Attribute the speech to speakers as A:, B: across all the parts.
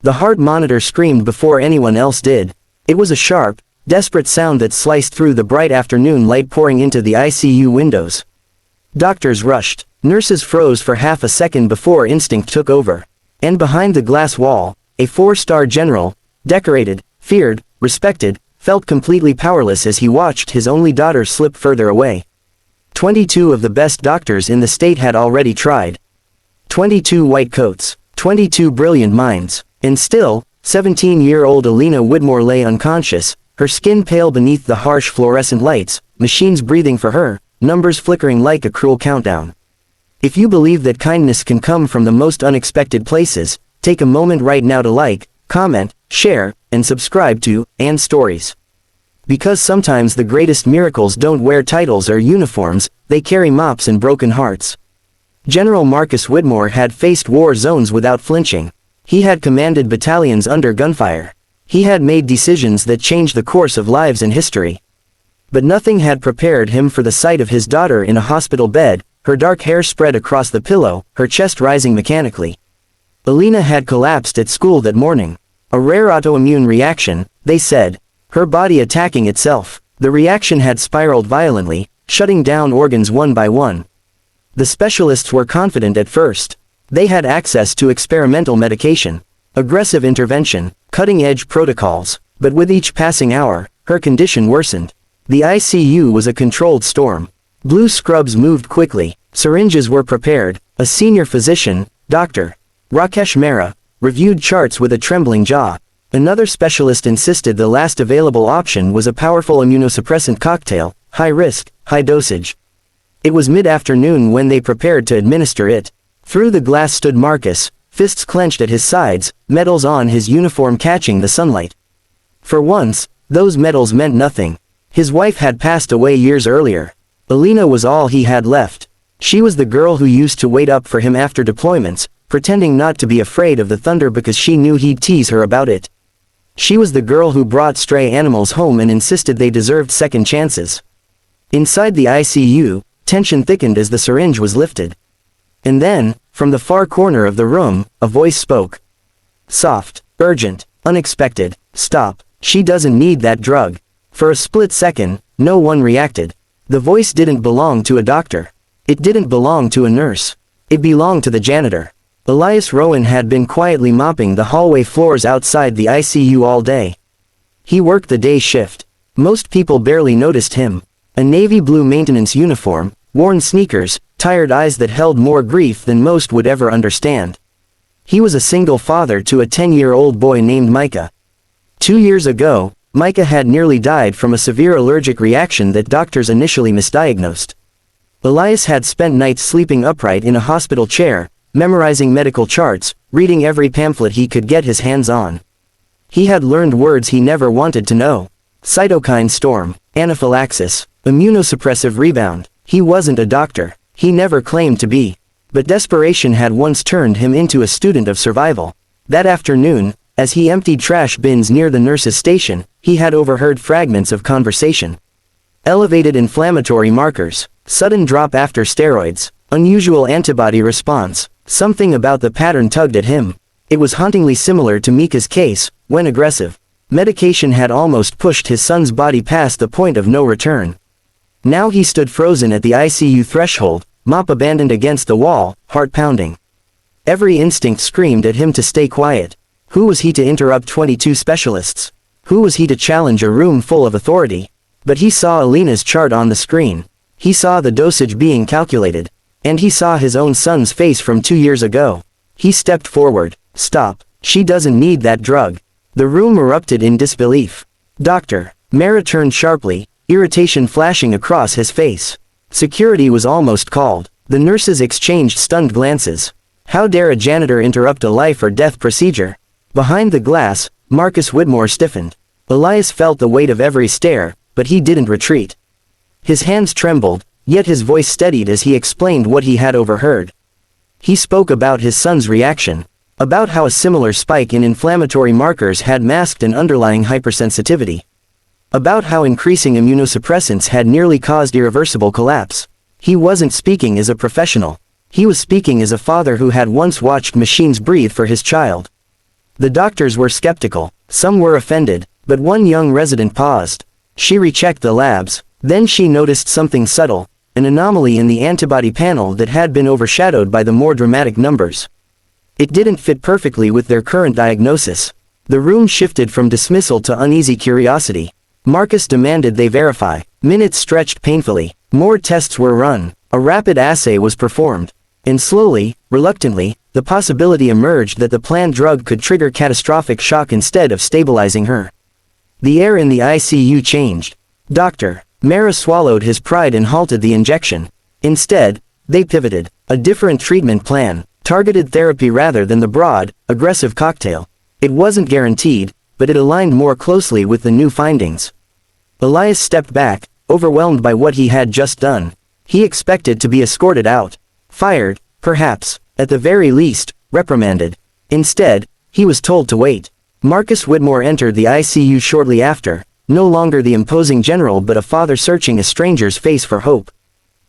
A: The heart monitor screamed before anyone else did. It was a sharp, desperate sound that sliced through the bright afternoon light pouring into the ICU windows. Doctors rushed. Nurses froze for half a second before instinct took over. And behind the glass wall, a 4-star general, decorated, feared, respected, felt completely powerless as he watched his only daughter slip further away. 22 of the best doctors in the state had already tried. 22 white coats, 22 brilliant minds, and still, 17-year-old Alina Whitmore lay unconscious, her skin pale beneath the harsh fluorescent lights, machines breathing for her, numbers flickering like a cruel countdown. If you believe that kindness can come from the most unexpected places, take a moment right now to like, comment, share, and subscribe to And Stories. Because sometimes the greatest miracles don't wear titles or uniforms, they carry mops and broken hearts. General Marcus Whitmore had faced war zones without flinching. He had commanded battalions under gunfire. He had made decisions that changed the course of lives and history. But nothing had prepared him for the sight of his daughter in a hospital bed, her dark hair spread across the pillow, her chest rising mechanically. Alina had collapsed at school that morning. A rare autoimmune reaction, they said. Her body attacking itself. The reaction had spiraled violently, shutting down organs one by one. The specialists were confident at first. They had access to experimental medication, aggressive intervention, cutting-edge protocols, but with each passing hour, her condition worsened. The ICU was a controlled storm. Blue scrubs moved quickly, syringes were prepared, a senior physician, Dr. Rakesh Mehra, reviewed charts with a trembling jaw. Another specialist insisted the last available option was a powerful immunosuppressant cocktail, high risk, high dosage. It was mid-afternoon when they prepared to administer it. Through the glass stood Marcus, fists clenched at his sides, medals on his uniform catching the sunlight. For once, those medals meant nothing. His wife had passed away years earlier. Alina was all he had left. She was the girl who used to wait up for him after deployments, pretending not to be afraid of the thunder because she knew he'd tease her about it. She was the girl who brought stray animals home and insisted they deserved second chances. Inside the ICU, tension thickened as the syringe was lifted. And then, from the far corner of the room, a voice spoke. Soft, urgent, unexpected. Stop, she doesn't need that drug. For a split second, no one reacted. The voice didn't belong to a doctor. It didn't belong to a nurse. It belonged to the janitor. Elias Rowan had been quietly mopping the hallway floors outside the ICU all day. He worked the day shift. Most people barely noticed him. A navy blue maintenance uniform, worn sneakers, tired eyes that held more grief than most would ever understand. He was a single father to a 10-year-old boy named Micah. 2 years ago, Micah had nearly died from a severe allergic reaction that doctors initially misdiagnosed. Elias had spent nights sleeping upright in a hospital chair, memorizing medical charts, reading every pamphlet he could get his hands on. He had learned words he never wanted to know. Cytokine storm, anaphylaxis, immunosuppressive rebound. He wasn't a doctor. He never claimed to be. But desperation had once turned him into a student of survival. That afternoon, as he emptied trash bins near the nurse's station, he had overheard fragments of conversation. Elevated inflammatory markers, sudden drop after steroids, unusual antibody response. Something about the pattern tugged at him. It was hauntingly similar to Mika's case, when aggressive. Medication had almost pushed his son's body past the point of no return. Now he stood frozen at the ICU threshold, mop abandoned against the wall, heart pounding. Every instinct screamed at him to stay quiet. Who was he to interrupt 22 specialists? Who was he to challenge a room full of authority? But he saw Alina's chart on the screen. He saw the dosage being calculated. And he saw his own son's face from 2 years ago. He stepped forward. Stop. She doesn't need that drug. The room erupted in disbelief. Doctor. Mehra turned sharply, irritation flashing across his face. Security was almost called. The nurses exchanged stunned glances. How dare a janitor interrupt a life or death procedure? Behind the glass, Marcus Whitmore stiffened. Elias felt the weight of every stare, but he didn't retreat. His hands trembled, yet his voice steadied as he explained what he had overheard. He spoke about his son's reaction, about how a similar spike in inflammatory markers had masked an underlying hypersensitivity, about how increasing immunosuppressants had nearly caused irreversible collapse. He wasn't speaking as a professional. He was speaking as a father who had once watched machines breathe for his child. The doctors were skeptical, some were offended, but one young resident paused. She rechecked the labs, then she noticed something subtle, an anomaly in the antibody panel that had been overshadowed by the more dramatic numbers. It didn't fit perfectly with their current diagnosis. The room shifted from dismissal to uneasy curiosity. Marcus demanded they verify. Minutes stretched painfully. More tests were run. A rapid assay was performed. And slowly, reluctantly, the possibility emerged that the planned drug could trigger catastrophic shock instead of stabilizing her. The air in the ICU changed. Doctor. Mara swallowed his pride and halted the injection. Instead, they pivoted. A different treatment plan. Targeted therapy rather than the broad, aggressive cocktail. It wasn't guaranteed, but it aligned more closely with the new findings. Elias stepped back, overwhelmed by what he had just done. He expected to be escorted out. Fired, perhaps, at the very least, reprimanded. Instead, he was told to wait. Marcus Whitmore entered the ICU shortly after, no longer the imposing general but a father searching a stranger's face for hope.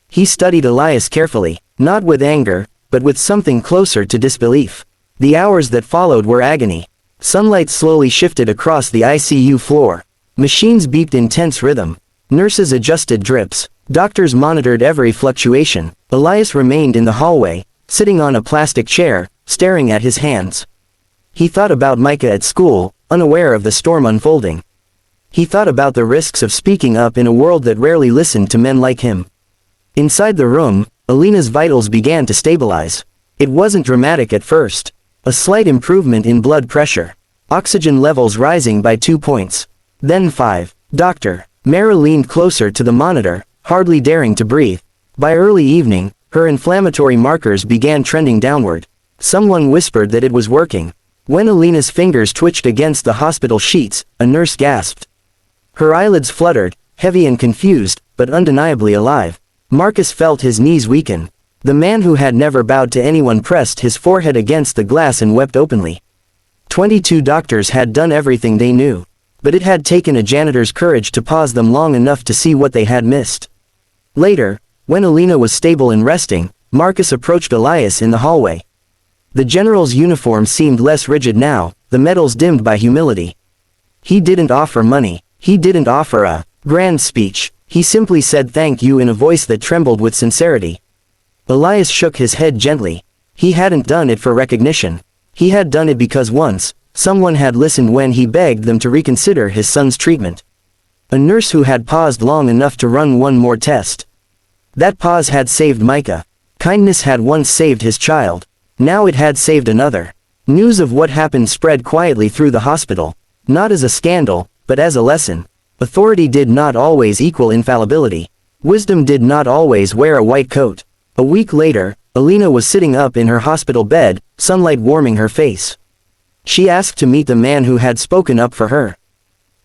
A: He studied Elias carefully, not with anger, but with something closer to disbelief. The hours that followed were agony. Sunlight slowly shifted across the ICU floor. Machines beeped in tense rhythm. Nurses adjusted drips. Doctors monitored every fluctuation. Elias remained in the hallway, sitting on a plastic chair, staring at his hands. He thought about Micah at school, unaware of the storm unfolding. He thought about the risks of speaking up in a world that rarely listened to men like him. Inside the room, Alina's vitals began to stabilize. It wasn't dramatic at first. A slight improvement in blood pressure. Oxygen levels rising by 2 points. Then 5. Doctor. Mara leaned closer to the monitor, hardly daring to breathe. By early evening, her inflammatory markers began trending downward. Someone whispered that it was working. When Alina's fingers twitched against the hospital sheets, a nurse gasped. Her eyelids fluttered, heavy and confused, but undeniably alive. Marcus felt his knees weaken. The man who had never bowed to anyone pressed his forehead against the glass and wept openly. 22 doctors had done everything they knew. But it had taken a janitor's courage to pause them long enough to see what they had missed. Later, when Alina was stable and resting, Marcus approached Elias in the hallway. The general's uniform seemed less rigid now, the medals dimmed by humility. He didn't offer money. He didn't offer a grand speech. He simply said thank you in a voice that trembled with sincerity. Elias shook his head gently. He hadn't done it for recognition. He had done it because once, someone had listened when he begged them to reconsider his son's treatment. A nurse who had paused long enough to run one more test. That pause had saved Micah. Kindness had once saved his child. Now it had saved another. News of what happened spread quietly through the hospital. Not as a scandal, but as a lesson. Authority did not always equal infallibility. Wisdom did not always wear a white coat. A week later, Alina was sitting up in her hospital bed, sunlight warming her face. She asked to meet the man who had spoken up for her.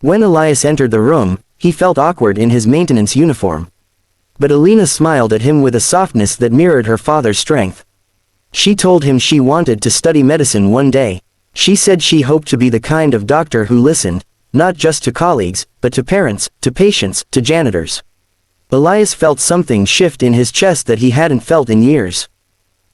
A: When Elias entered the room, he felt awkward in his maintenance uniform. But Alina smiled at him with a softness that mirrored her father's strength. She told him she wanted to study medicine one day. She said she hoped to be the kind of doctor who listened, not just to colleagues, but to parents, to patients, to janitors. Elias felt something shift in his chest that he hadn't felt in years.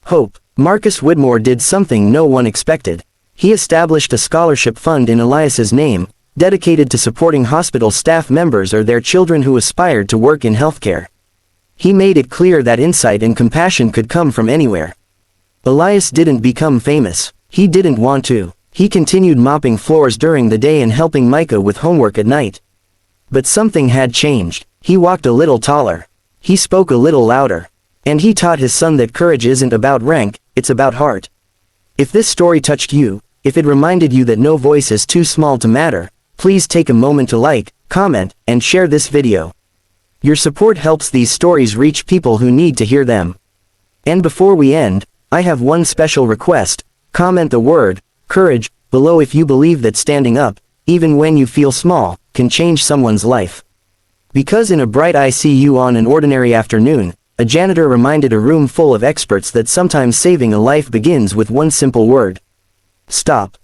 A: Hope. Marcus Whitmore did something no one expected. He established a scholarship fund in Elias's name, dedicated to supporting hospital staff members or their children who aspired to work in healthcare. He made it clear that insight and compassion could come from anywhere. Elias didn't become famous. He didn't want to. He continued mopping floors during the day and helping Micah with homework at night. But something had changed. He walked a little taller. He spoke a little louder. And he taught his son that courage isn't about rank, it's about heart. If this story touched you, if it reminded you that no voice is too small to matter, please take a moment to like, comment, and share this video. Your support helps these stories reach people who need to hear them. And before we end, I have one special request. Comment the word courage below if you believe that standing up, even when you feel small, can change someone's life. Because in a bright ICU on an ordinary afternoon, a janitor reminded a room full of experts that sometimes saving a life begins with one simple word. Stop.